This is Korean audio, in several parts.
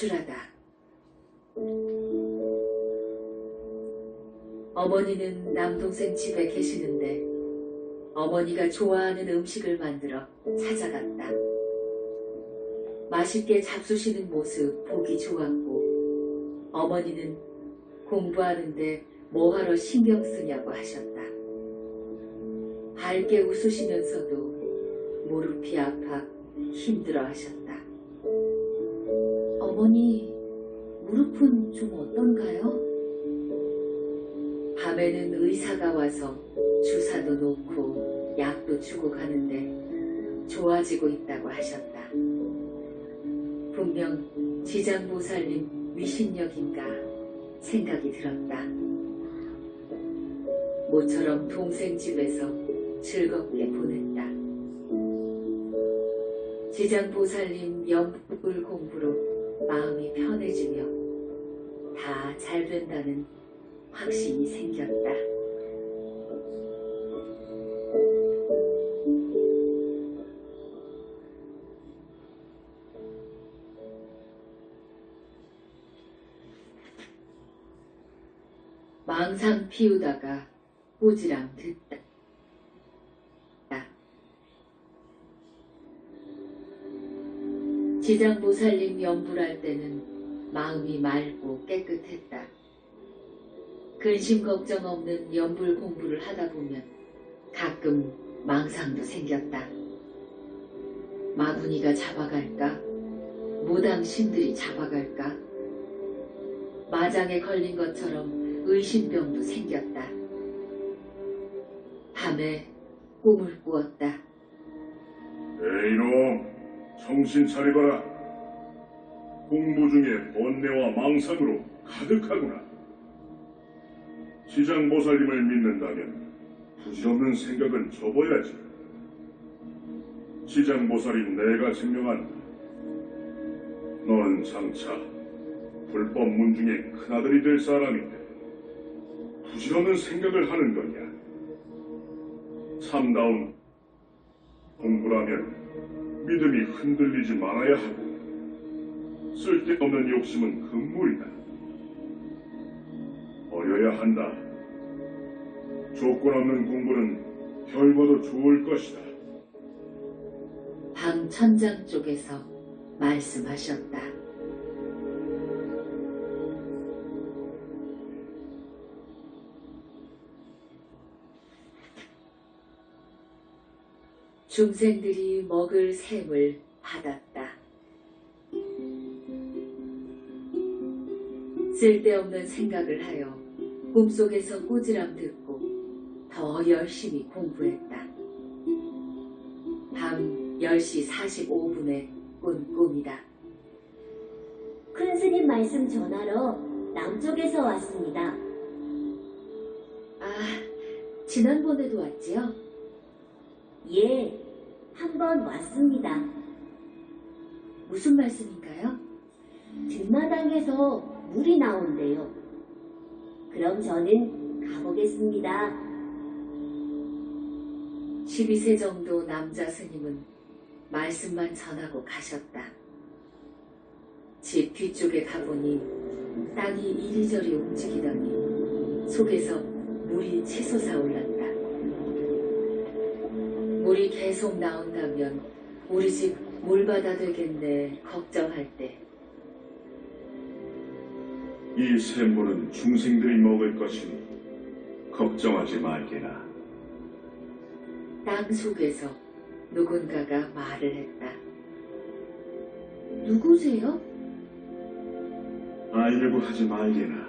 조촐하다. 어머니는 남동생 집에 계시는데 어머니가 좋아하는 음식을 만들어 찾아갔다. 맛있게 잡수시는 모습 보기 좋았고 어머니는 공부하는데 뭐하러 신경 쓰냐고 하셨다. 밝게 웃으시면서도 무릎이 아파 힘들어 하셨다. 어머니, 무릎은 좀 어떤가요? 밤에는 의사가 와서 주사도 놓고 약도 주고 가는데 좋아지고 있다고 하셨다. 분명 지장보살님 위신력인가 생각이 들었다. 모처럼 동생 집에서 즐겁게 보냈다. 지장보살님 연불 공부로 마음이 편해지며 다 잘 된다는 확신이 생겼다. 망상 피우다가 꾸지람 듣다. 지장보살님 연불할 때는 마음이 맑고 깨끗했다. 근심 걱정 없는 연불 공부를 하다 보면 가끔 망상도 생겼다. 마구니가 잡아갈까? 무당신들이 잡아갈까? 마장에 걸린 것처럼 의심병도 생겼다. 밤에 꿈을 꾸었다. 에이놈, 정신 차리거라. 공부 중에 번뇌와 망상으로 가득하구나. 지장보살님을 믿는다면 부질없는 생각은 접어야지. 지장보살이 내가 증명한다. 넌 장차 불법 문중의 큰아들이 될 사람인데 부질없는 생각을 하는 거냐. 참다운 공부라면 믿음이 흔들리지 말아야 하고 쓸데없는 욕심은 금물이다. 버려야 한다. 조건 없는 공부는 결과도 좋을 것이다. 방 천장 쪽에서 말씀하셨다. 중생들이 먹을 셈을 받았다. 쓸데없는 생각을 하여 꿈속에서 꾸지람 듣고 더 열심히 공부했다. 밤 10시 45분에 꾼 꿈이다. 큰 스님 말씀 전하러 남쪽에서 왔습니다. 아, 지난번에도 왔지요? 예, 한 번 왔습니다. 무슨 말씀인가요? 뒷마당에서 물이 나온대요. 그럼 저는 가보겠습니다. 12세 정도 남자 스님은 말씀만 전하고 가셨다. 집 뒤쪽에 가보니 땅이 이리저리 움직이더니 속에서 물이 치솟아 올랐다. 물이 계속 나온다면 우리 집 물바다 되겠네 걱정할 때 이 샘물은 중생들이 먹을 것이니 걱정하지 말게나. 땅 속에서 누군가가 말을 했다. 누구세요? 알려고 하지 말게나.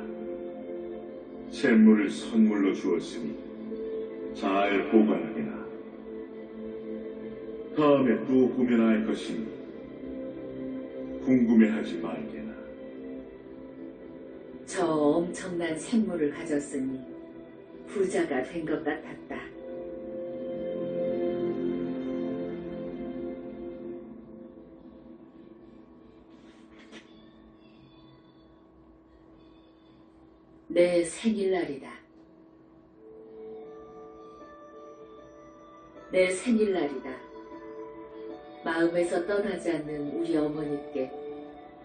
샘물을 선물로 주었으니 잘 보관하게나. 다음에 또 보면 알 것이니 궁금해하지 말게나. 저 엄청난 샘물을 가졌으니 부자가 된 것 같았다. 내 생일날이다. 내 생일날이다. 마음에서 떠나지 않는 우리 어머니께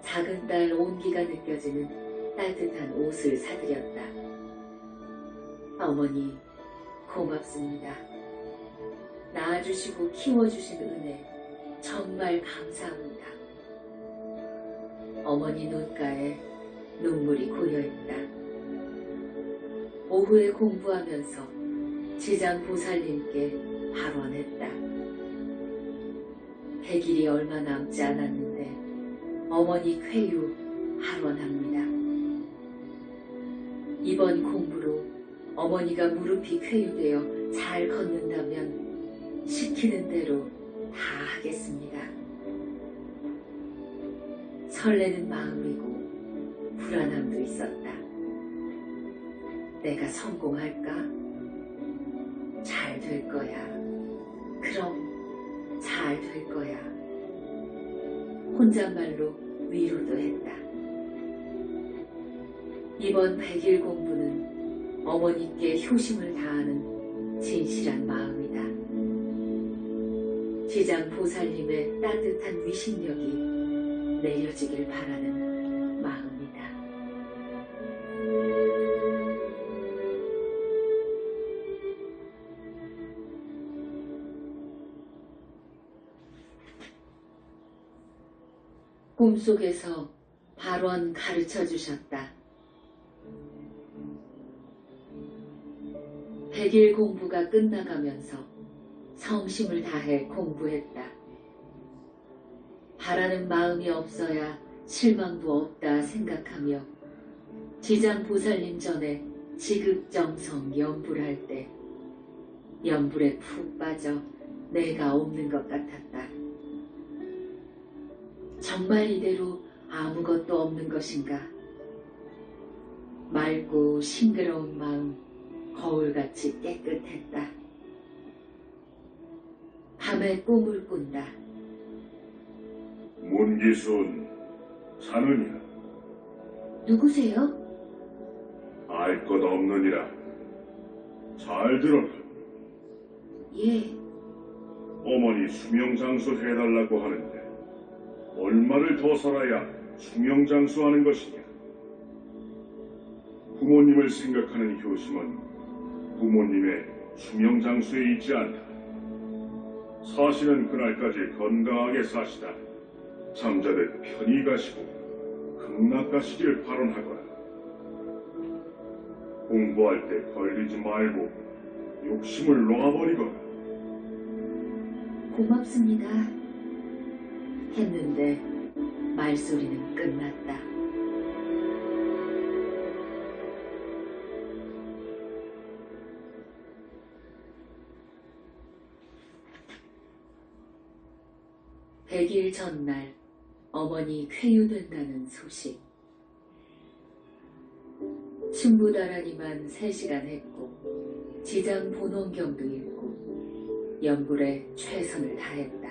작은 딸 온기가 느껴지는 따뜻한 옷을 사드렸다. 어머니, 고맙습니다. 낳아주시고 키워주신 은혜 정말 감사합니다. 어머니 눈가에 눈물이 고여있다. 오후에 공부하면서 지장 보살님께 발언했다. 100일이 얼마 남지 않았는데 어머니 쾌유 발언합니다. 이번 공부로 어머니가 무릎이 쾌유되어 잘 걷는다면 시키는 대로 다 하겠습니다. 설레는 마음이고 불안함도 있었다. 내가 성공할까? 잘 될 거야. 그럼 잘 될 거야. 혼잣말로 위로도 했다. 이번 100일 공부는 어머니께 효심을 다하는 진실한 마음이다. 지장 보살님의 따뜻한 위신력이 내려지길 바라는 마음이다. 꿈속에서 발원 가르쳐 주셨다. 100일 공부가 끝나가면서 성심을 다해 공부했다. 바라는 마음이 없어야 실망도 없다 생각하며 지장 보살님 전에 지극정성 연불 할 때 연불에 푹 빠져 내가 없는 것 같았다. 정말 이대로 아무것도 없는 것인가? 맑고 싱그러운 마음 거울같이 깨끗했다. 밤에 꿈을 꾼다. 문기순, 자느냐? 누구세요? 알 것 없느니라. 잘 들어라. 예, 어머니 수명장수 해달라고 하는데 얼마를 더 살아야 수명장수하는 것이냐? 부모님을 생각하는 효심은 부모님의 수명장수에 있지 않다. 사실은 그날까지 건강하게 사시다 잠자듯 편히 가시고 극락가시길 발언하거라. 공부할 때 걸리지 말고 욕심을 놓아버리거라. 고맙습니다. 했는데 말소리는 끝났다. 백일 전날 어머니 쾌유된다는 소식. 충부다라니만 3시간 했고 지장 본원경도 읽고 연불에 최선을 다했다.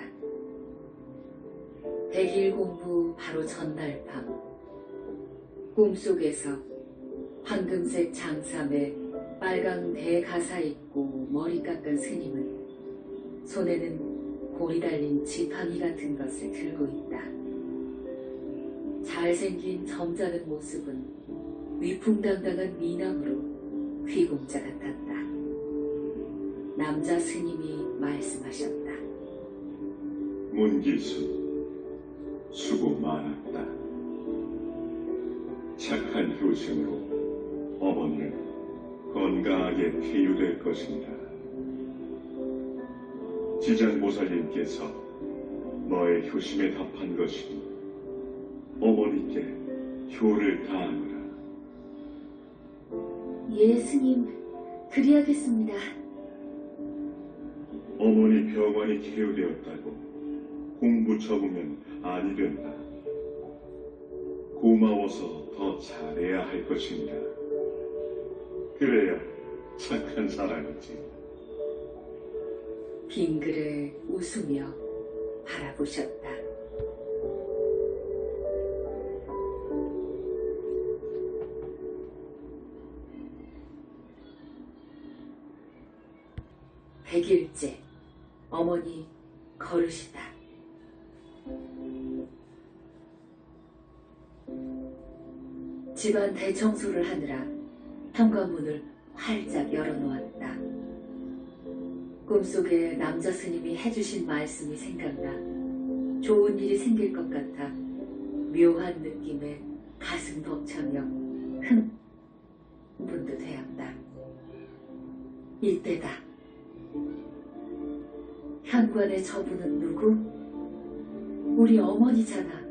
100일 공부 바로 전날 밤 꿈속에서 황금색 장삼에 빨강 대가사 입고 머리 깎은 스님은 손에는 골이 달린 지팡이 같은 것을 들고 있다. 잘생긴 점잖은 모습은 위풍당당한 미남으로 귀공자 같았다. 남자 스님이 말씀하셨다. 문기순, 수고 많았다. 착한 효심으로 어머니는 건강하게 쾌유될 것입니다. 지장보살님께서 너의 효심에 답한 것이니 어머니께 효를 다하노라. 예, 스님. 그리하겠습니다. 어머니 병환이 쾌유되었다고 공부 접으면 아니 된다. 고마워서 더 잘해야 할 것입니다. 그래야 착한 사람이지. 빙그레 웃으며 바라보셨다. 백일째 어머니 걸으시다. 집안 대청소를 하느라 현관문을 활짝 열어놓았다. 꿈속에 남자 스님이 해주신 말씀이 생각나 좋은 일이 생길 것 같아 묘한 느낌에 가슴 벅차며 흥분도 되었다. 이때다. 현관에 저분은 누구? 우리 어머니잖아.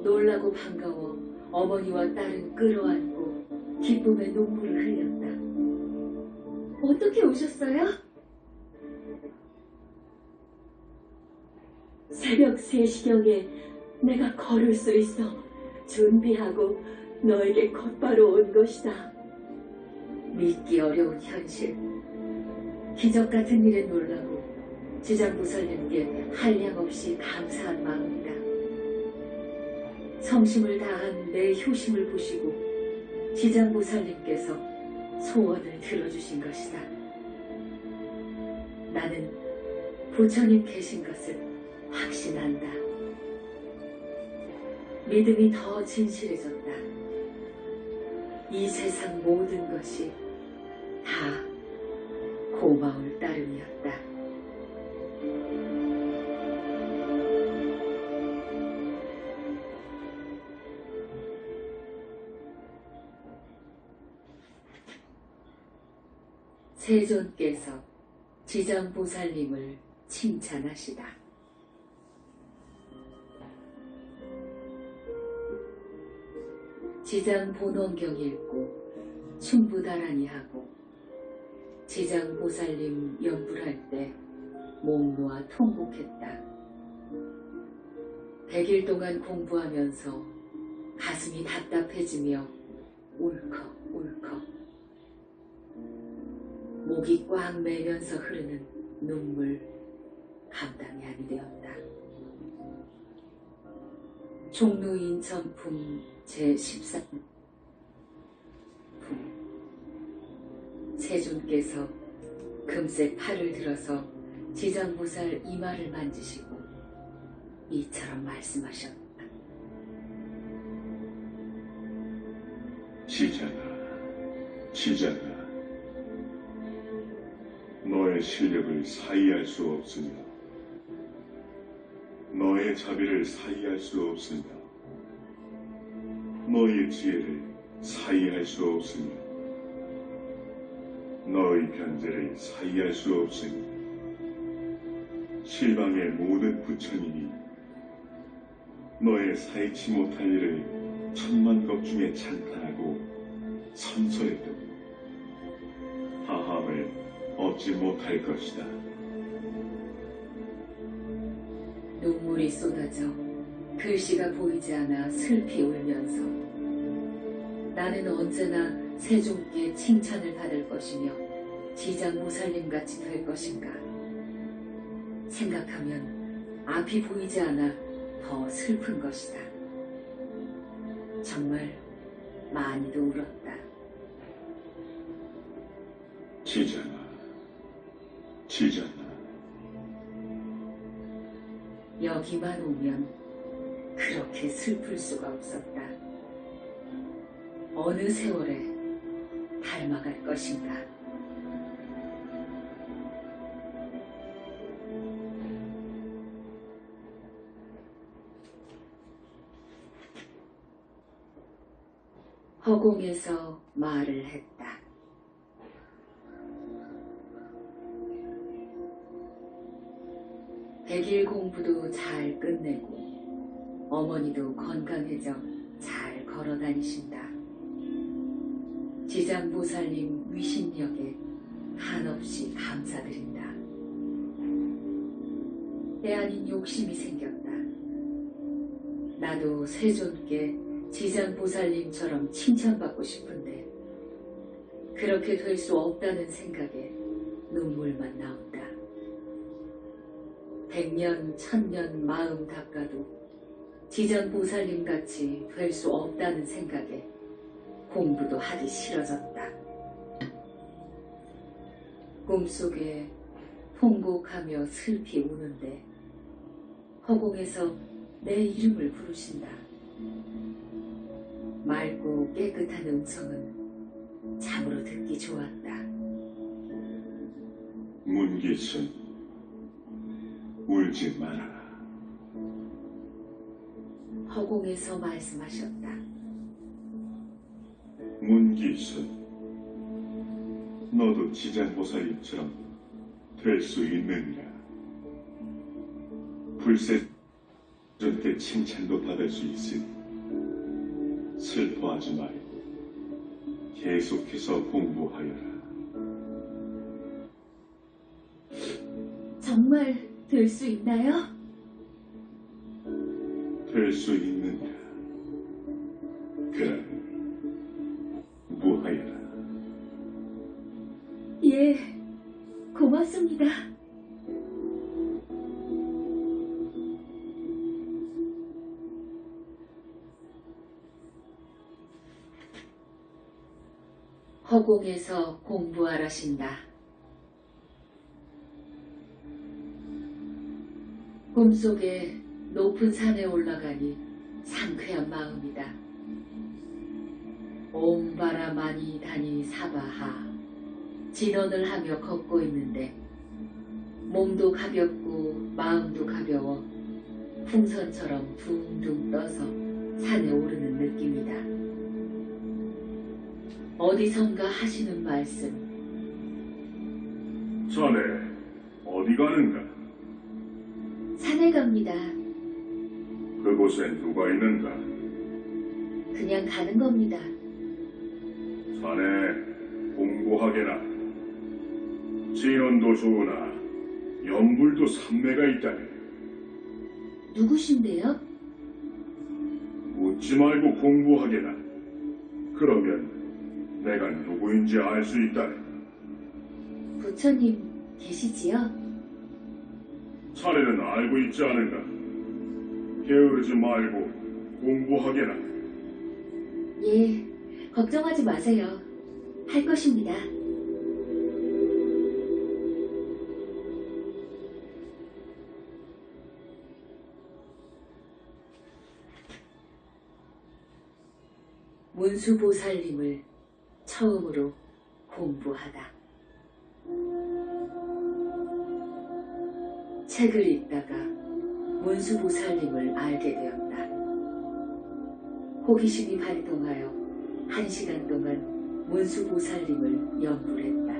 놀라고 반가워 어머니와 딸은 끌어안고 기쁨의 눈물을 흘렸다. 어떻게 오셨어요? 새벽 3시경에 내가 걸을 수 있어 준비하고 너에게 곧바로 온 것이다. 믿기 어려운 현실. 기적 같은 일에 놀라고 지장보살님께 한량없이 감사한 마음이다. 성심을 다한 내 효심을 보시고 지장보살님께서 소원을 들어주신 것이다. 나는 부처님 계신 것을 확신한다. 믿음이 더 진실해졌다. 이 세상 모든 것이 다 고마울 따름이었다. 세존께서 지장보살님을 칭찬하시다. 지장본원경 읽고 충부다라니 하고 지장보살님 연불할 때 몸 놓아 통곡했다. 100일 동안 공부하면서 가슴이 답답해지며 울컥울컥 목이 꽉 매면서 흐르는 눈물 감당이 아니 되었다. 종로인천품 제13품 세존께서 금색 팔을 들어서 지장보살 이마를 만지시고 이처럼 말씀하셨다. 지장아, 너의 실력을 사이할 수 없으며 너의 자비를 사이할 수 없으며 너의 지혜를 사이할 수 없으며 너의 변제를 사이할 수 없으니 실방의 모든 부처님이 너의 사이치 못할 일을 천만겁 중에 찬탄하고 선설해도 다함을 얻지 못할 것이다. 눈물이 쏟아져 글씨가 보이지 않아 슬피 울면서 나는 언제나 세존께 칭찬을 받을 것이며 지장보살님같이 될 것인가 생각하면 앞이 보이지 않아 더 슬픈 것이다. 정말 많이도 울었다. 지장아, 여기만 오면 그렇게 슬플 수가 없었다. 어느 세월에 닮아갈 것인가. 허공에서 말을 했다. 백일 공부도 잘 끝내고 어머니도 건강해져 잘 걸어 다니신다. 지장보살님 위신력에 한없이 감사드린다. 때 아닌 욕심이 생겼다. 나도 세존께 지장보살님처럼 칭찬받고 싶은데 그렇게 될 수 없다는 생각에 눈물만 나온다. 100년, 1000년 마음 닦아도 지장보살님같이 될 수 없다는 생각에 공부도 하기 싫어졌다. 꿈속에 통곡하며 슬피 우는데 허공에서 내 이름을 부르신다. 맑고 깨끗한 음성은 참으로 듣기 좋았다. 문기순, 울지 말아라. 허공에서 말씀하셨다. 문기순, 너도 지장보살님처럼 될 수 있느니라. 불세존께 칭찬도 받을 수 있으니 슬퍼하지 말고 계속해서 공부하여라. 정말 될 수 있나요? 될 수 있느니라. 그럼 공부하여라. 예, 고맙습니다. 허공에서 공부하라신다. 꿈속에 높은 산에 올라가니 상쾌한 마음이다. 옴바라마니 다니 사바하. 진언을 하며 걷고 있는데 몸도 가볍고 마음도 가벼워 풍선처럼 둥둥 떠서 산에 오르는 느낌이다. 어디선가 하시는 말씀. 자네, 어디 가는가? 산에 갑니다. 그곳엔 누가 있는가? 그냥 가는 겁니다. 자네, 공부하게나. 진언도 좋으나 연불도 삼매가 있다네. 누구신데요? 웃지 말고 공부하게나. 그러면 내가 누구인지 알 수 있다네. 부처님 계시지요? 자네는 알고 있지 않은가? 게으르지 말고 공부하게나. 예, 걱정하지 마세요. 할 것입니다. 문수보살님을 처음으로 공부하다. 책을 읽다가 문수보살님을 알게 되었다. 호기심이 발동하여 1시간 동안 문수보살님을 연불했다.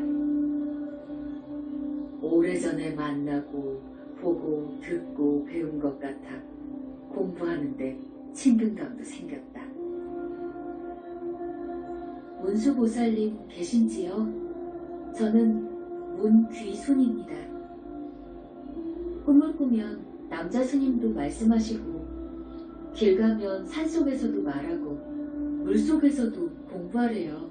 오래전에 만나고 보고 듣고 배운 것 같아 공부하는데 친근감도 생겼다. 문수보살님 계신지요? 저는 문귀순입니다. 꿈을 꾸면 남자 스님도 말씀하시고 길 가면 산속에서도 말하고 물속에서도 공부하래요.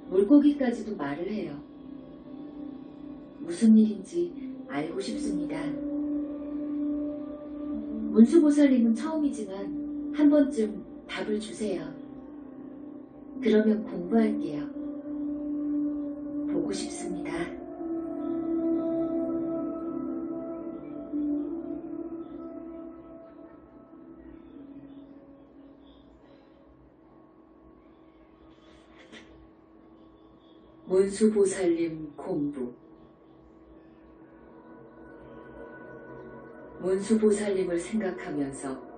물고기까지도 말을 해요. 무슨 일인지 알고 싶습니다. 문수보살님은 처음이지만 한 번쯤 답을 주세요. 그러면 공부할게요. 보고 싶습니다. 문수보살님 공부. 문수보살님을 생각하면서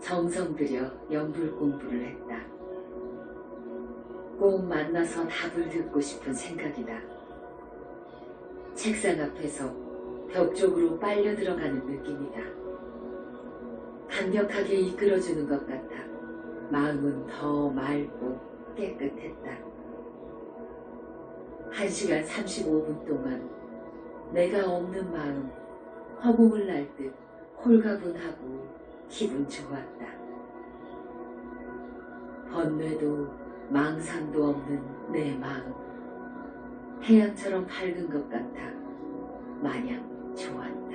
정성 들여 연불 공부를 했다. 꼭 만나서 답을 듣고 싶은 생각이다. 책상 앞에서 벽 쪽으로 빨려 들어가는 느낌이다. 강력하게 이끌어주는 것 같아 마음은 더 맑고 깨끗했다. 1시간 35분 동안 내가 없는 마음, 허공을 날 듯 홀가분하고 기분 좋았다. 번뇌도 망상도 없는 내 마음, 태양처럼 밝은 것 같아 마냥 좋았다.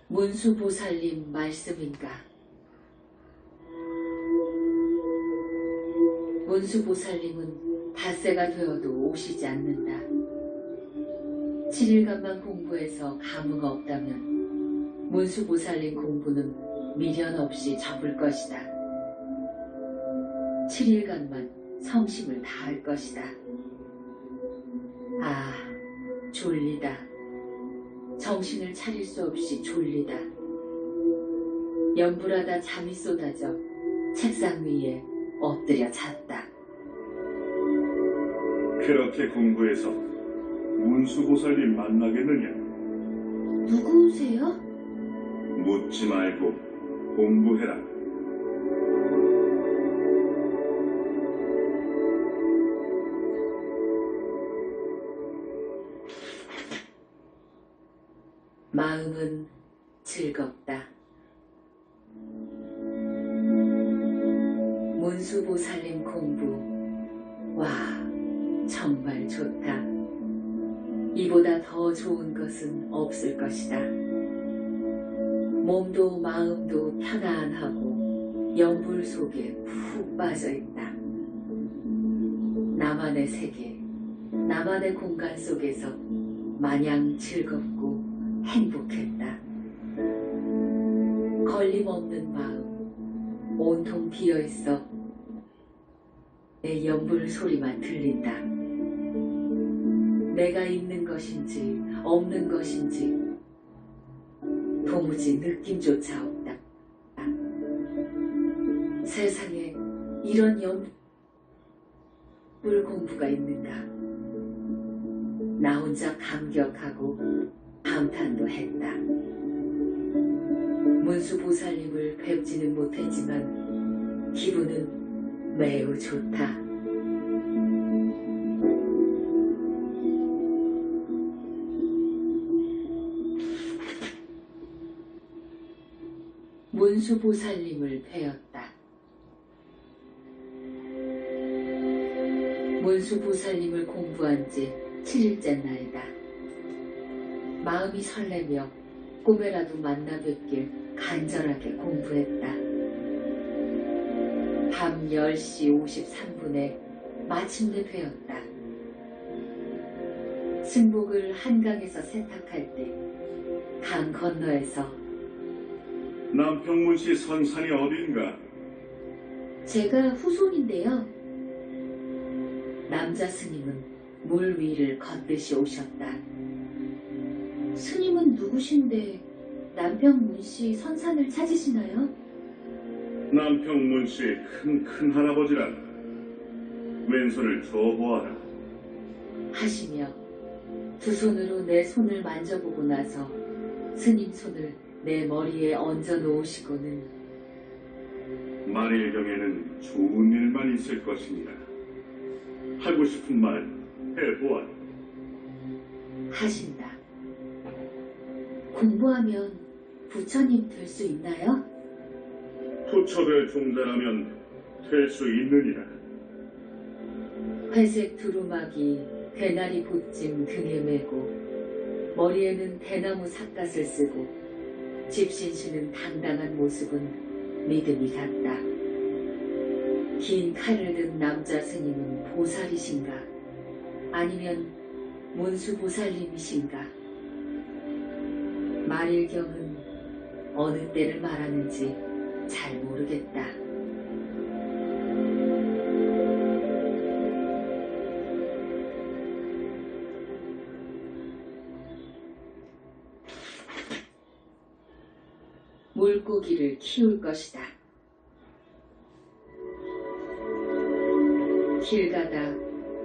문수보살님 말씀인가? 문수보살님은 닷새가 되어도 오시지 않는다. 7일간만 공부해서 감흥 없다면 문수보살님 공부는 미련 없이 접을 것이다. 7일간만 성심을 다할 것이다. 아, 졸리다. 정신을 차릴 수 없이 졸리다. 연불하다 잠이 쏟아져 책상 위에 엎드려 잤다. 그렇게 공부해서 문수보살님 만나겠느냐? 누구세요? 묻지 말고 공부해라. 마음은 즐겁다. 문수보살님 공부, 와, 정말 좋다. 이보다 더 좋은 것은 없을 것이다. 몸도 마음도 편안하고 연불 속에 푹 빠져있다. 나만의 세계, 나만의 공간 속에서 마냥 즐겁고 행복했다. 걸림없는 마음, 온통 비어있어 내 연불 소리만 들린다. 내가 있는 것인지 없는 것인지 도무지 느낌조차 없다. 세상에 이런 연불 공부가 있는가? 나 혼자 감격하고 감탄도 했다. 문수보살님을 뵙지는 못했지만 기분은 매우 좋다. 문수보살님을 뵈었다. 문수보살님을 공부한 지 7일째 날이다. 마음이 설레며 꿈에라도 만나 뵙길 간절하게 공부했다. 밤 10시 53분에 마침내 뵈었다. 승복을 한강에서 세탁할 때 강 건너에서 남평문씨 선산이 어딘가? 제가 후손인데요. 남자 스님은 물 위를 걷듯이 오셨다. 스님은 누구신데 남평문씨 선산을 찾으시나요? 남평문씨 큰 할아버지라. 왼손을 줘보아라. 하시며 두 손으로 내 손을 만져보고 나서 스님 손을 내 머리에 얹어 놓으시고는 만일경에는 좋은 일만 있을 것이니라. 하고 싶은 말 해보아라. 하신다. 공부하면 부처님 될 수 있나요? 부처될 종자라면 될 수 있느니라. 회색 두루마기 대나리 보찜 등에 메고 머리에는 대나무 삿갓을 쓰고 집신시는 당당한 모습은 믿음이 갔다. 긴 칼을 든 남자 스님은 보살이신가? 아니면 문수보살님이신가? 만일경은 어느 때를 말하는지 잘 모르겠다. 물고기를 키울 것이다. 길 가다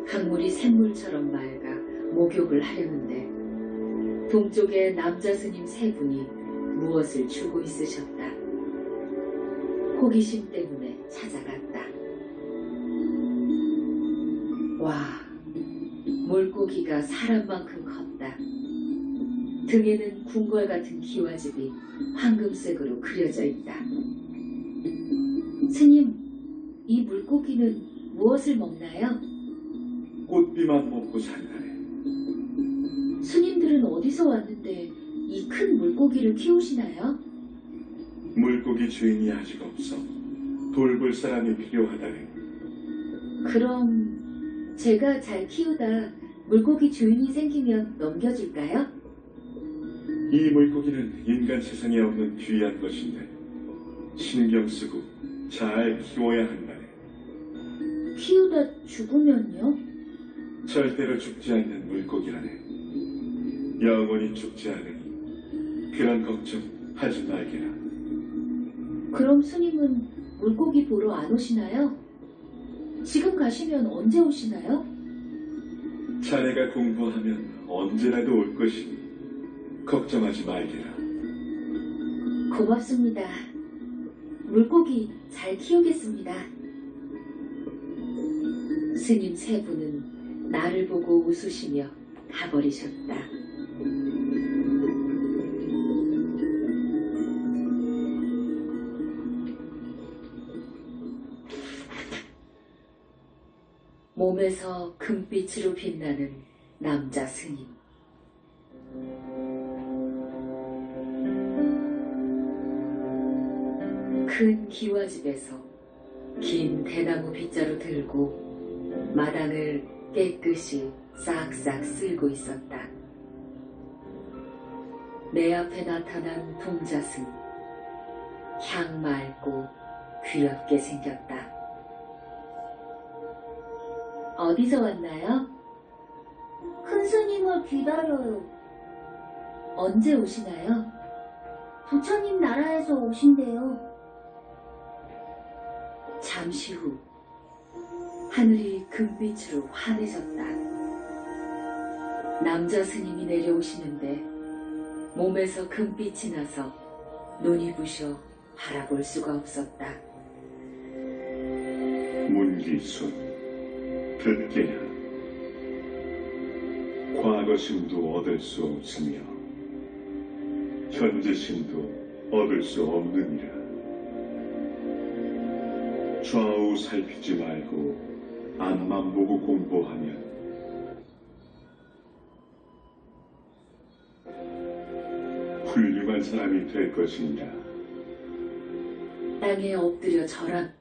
강물이 샘물처럼 맑아 목욕을 하려는데 동쪽에 남자 스님 세 분이 무엇을 주고 있으셨다. 호기심 때문에 찾아갔다. 와, 물고기가 사람만큼 컸다. 등에는 궁궐 같은 기와집이 황금색으로 그려져 있다. 스님, 이 물고기는 무엇을 먹나요? 꽃비만 먹고 산다네. 스님들은 어디서 왔는데 이 큰 물고기를 키우시나요? 물고기 주인이 아직 없어. 돌볼 사람이 필요하다네. 그럼 제가 잘 키우다 물고기 주인이 생기면 넘겨줄까요? 이 물고기는 인간 세상에 없는 귀한 것인데 신경 쓰고 잘 키워야 한다네. 키우다 죽으면요? 절대로 죽지 않는 물고기라네. 영원히 죽지 않으니 그런 걱정 하지 말게라. 그럼 스님은 물고기 보러 안 오시나요? 지금 가시면 언제 오시나요? 자네가 공부하면 언제라도 올 것이니 걱정하지 말게라. 고맙습니다. 물고기 잘 키우겠습니다. 스님 세 분은 나를 보고 웃으시며 가버리셨다. 몸에서 금빛으로 빛나는 남자 스님. 큰 기와집에서 긴 대나무 빗자루 들고 마당을 깨끗이 싹싹 쓸고 있었다. 내 앞에 나타난 동자승. 향 맑고 귀엽게 생겼다. 어디서 왔나요? 큰 스님을 기다려요. 언제 오시나요? 부처님 나라에서 오신대요. 잠시 후 하늘이 금빛으로 환해졌다. 남자 스님이 내려오시는데 몸에서 금빛이 나서 눈이 부셔 바라볼 수가 없었다. 문기순, 듣게나. 과거심도 얻을 수 없으며 현재심도 얻을 수 없느니라. 좌우 살피지 말고 앞만 보고 공부하면 훌륭한 사람이 될 것이니라. 땅에 엎드려 절하면서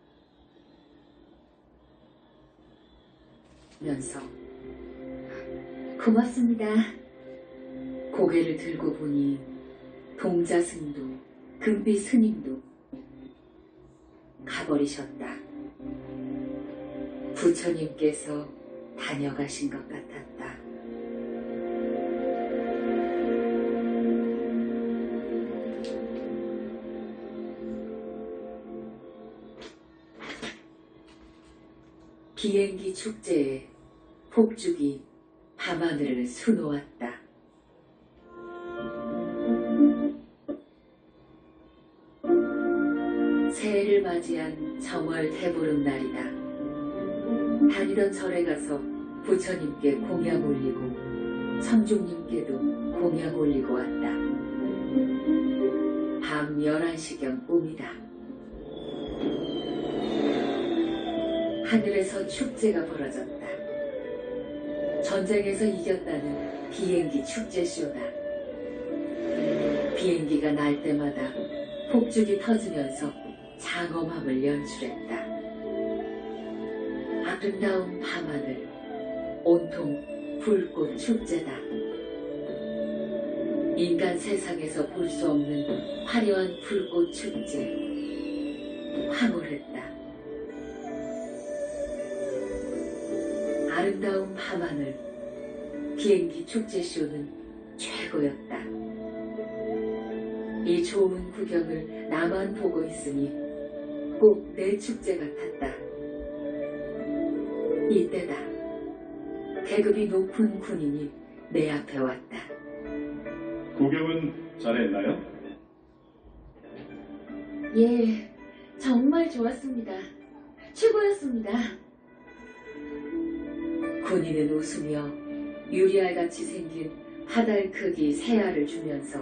고맙습니다. 고개를 들고 보니 동자승도 금빛 스님도 가버리셨다. 부처님께서 다녀가신 것 같았다. 비행기 축제에 폭죽이 밤하늘을 수놓았다. 새해를 맞이한 정월 대보름날이다. 다니던 절에 가서 부처님께 공약 올리고 청중님께도 공약 올리고 왔다. 밤 11시경 꿈이다. 하늘에서 축제가 벌어졌다. 전쟁에서 이겼다는 비행기 축제쇼다. 비행기가 날 때마다 폭죽이 터지면서 장엄함을 연출했다. 아름다운 밤하늘, 온통 불꽃 축제다. 인간 세상에서 볼 수 없는 화려한 불꽃 축제, 황홀했다. 아름다운 밤하늘, 비행기 축제쇼는 최고였다. 이 좋은 구경을 나만 보고 있으니 꼭 내 축제 같았다. 이때다. 계급이 높은 군인이 내 앞에 왔다. 구경은 잘했나요? 예, 정말 좋았습니다. 최고였습니다. 군인은 웃으며 유리알같이 생긴 하달 크기 새알을 주면서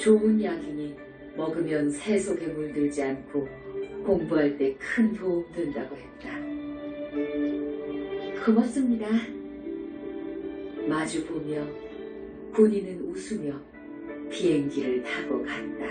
좋은 약이니 먹으면 새 속에 물들지 않고 공부할 때 큰 도움 된다고 했다. 고맙습니다. 마주 보며 군인은 웃으며 비행기를 타고 갔다.